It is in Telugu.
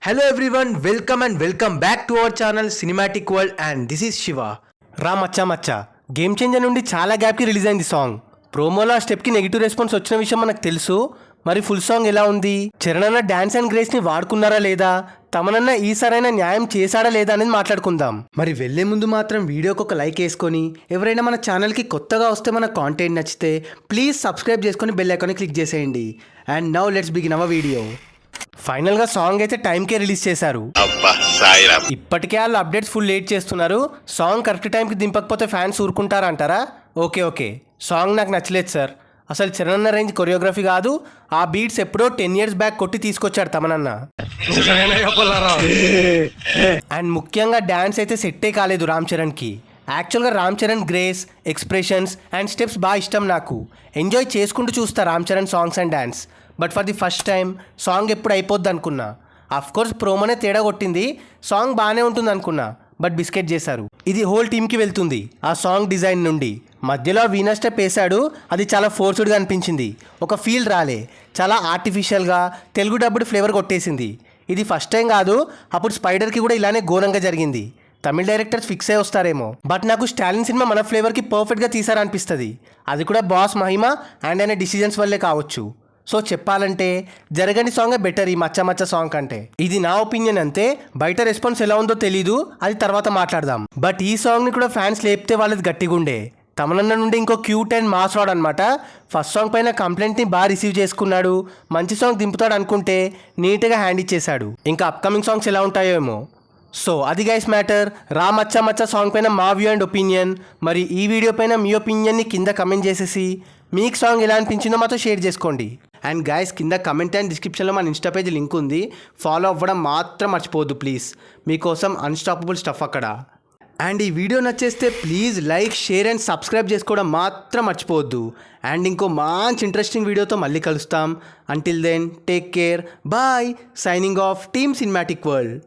Hello everyone, welcome and welcome back to our channel Cinematic World and this is Shiva. రా మచ్చా మచ్చా గేమ్ చేంజర్ నుండి చాలా గ్యాప్కి రిలీజ్ అయింది సాంగ్. ప్రోమోలో ఆ స్టెప్కి నెగిటివ్ రెస్పాన్స్ వచ్చిన విషయం మనకు తెలుసు. మరి ఫుల్ సాంగ్ ఎలా ఉంది? చరణ్ అన్న డాన్స్ అండ్ గ్రేస్ని వాడుకున్నారా లేదా? తమనన్న ఈ సరైన న్యాయం చేశాడా లేదా అనేది మాట్లాడుకుందాం. మరి వెళ్లే ముందు మాత్రం వీడియోకి ఒక లైక్ వేసుకొని, ఎవరైనా మన ఛానల్కి కొత్తగా వస్తే మన కాంటెంట్ నచ్చితే ప్లీజ్ సబ్స్క్రైబ్ చేసుకొని బెల్ ఐకాన్ని క్లిక్ చేసేయండి. And now let's begin our video. ఫైనల్గా సాంగ్ అయితే టైంకే రిలీజ్ చేశారు. ఇప్పటికే వాళ్ళు అప్డేట్స్ ఫుల్ లేట్ చేస్తున్నారు. సాంగ్ కరెక్ట్ టైంకి దింపకపోతే ఫ్యాన్స్ ఊరుకుంటారా అంటారా? ఓకే సాంగ్ నాకు నచ్చలేదు సార్. అసలు చరణ్ రేంజ్ కొరియోగ్రఫీ కాదు. ఆ బీట్స్ ఎప్పుడో 10 years బ్యాక్ కొట్టి తీసుకొచ్చాడు తమనన్న. అండ్ ముఖ్యంగా డ్యాన్స్ అయితే సెట్టే కాలేదు రామ్ చరణ్కి. యాక్చువల్గా Ram Charan grace, expressions and steps బాగా ఇష్టం నాకు. ఎంజాయ్ చేసుకుంటూ చూస్తా Ram Charan songs and dance. But for the first time song ఎప్పుడు అయిపోద్ది అనుకున్నా. కోర్స్ ప్రోమోనే తేడా కొట్టింది. సాంగ్ బాగానే ఉంటుంది అనుకున్నా, బట్ బిస్కెట్ చేశారు. ఇది హోల్ టీమ్కి వెళ్తుంది ఆ సాంగ్ డిజైన్ నుండి. మధ్యలో వీనా స్టెప్ వేశాడు, అది చాలా ఫోర్స్డ్గా అనిపించింది. ఒక ఫీల్ రాలే, చాలా ఆర్టిఫిషియల్గా తెలుగు డబ్బుడు ఫ్లేవర్ కొట్టేసింది. ఇది ఫస్ట్ టైం కాదు, అప్పుడు స్పైడర్కి కూడా ఇలానే ఘోరంగా జరిగింది. తమిళ డైరెక్టర్స్ ఫిక్స్ అయి వస్తారేమో, బట్ నాకు స్టాలిన్ సినిమా మన ఫ్లేవర్కి పర్ఫెక్ట్గా తీసారనిపిస్తుంది. అది కూడా బాస్ మహిమ అండ్ ఆయన డిసిజన్స్ వల్లే కావచ్చు. సో చెప్పాలంటే జరగని సాంగే బెటర్ ఈ మచ్చ మచ్చ సాంగ్ కంటే. ఇది నా ఒపీనియన్ అంతే. బయట రెస్పాన్స్ ఎలా ఉందో తెలీదు, అది తర్వాత మాట్లాడదాం. బట్ ఈ సాంగ్ని కూడా ఫ్యాన్స్ లేపితే వాళ్ళది గట్టిగుండే. తమనన్న నుండి ఇంకో క్యూట్ అండ్ మాస్ రాడ్ అనమాట. ఫస్ట్ సాంగ్ పైన కంప్లైంట్ని బాగా రిసీవ్ చేసుకున్నాడు. మంచి సాంగ్ దింపుతాడు అనుకుంటే నీట్గా హ్యాండ్ ఇచ్చేశాడు. ఇంకా అప్కమింగ్ సాంగ్స్ ఎలా ఉంటాయో ఏమో. సో అది గైస్ మ్యాటర్. రా మచ్చా మచ్చా సాంగ్ పైన మా వ్యూ అండ్ ఒపీనియన్. మరి ఈ వీడియో పైన మీ ఒపీనియన్ని కింద కమెంట్ చేసేసి మీకు సాంగ్ ఎలా అనిపించిందో మాతో షేర్ చేసుకోండి. అండ్ గైస్ కింద కమెంట్ అండ్ డిస్క్రిప్షన్లో మన ఇన్స్టా పేజ్ లింక్ ఉంది, ఫాలో అవ్వడం మాత్రం మర్చిపోవద్దు ప్లీజ్. మీకోసం అన్స్టాపబుల్ స్టఫ్ అక్కడ. అండ్ ఈ వీడియో నచ్చేస్తే please like, share and subscribe చేసుకోవడం మాత్రం మర్చిపోవద్దు. అండ్ ఇంకో మంచి ఇంట్రెస్టింగ్ వీడియోతో మళ్ళీ కలుస్తాం. Until then take care, bye. Signing off team cinematic world.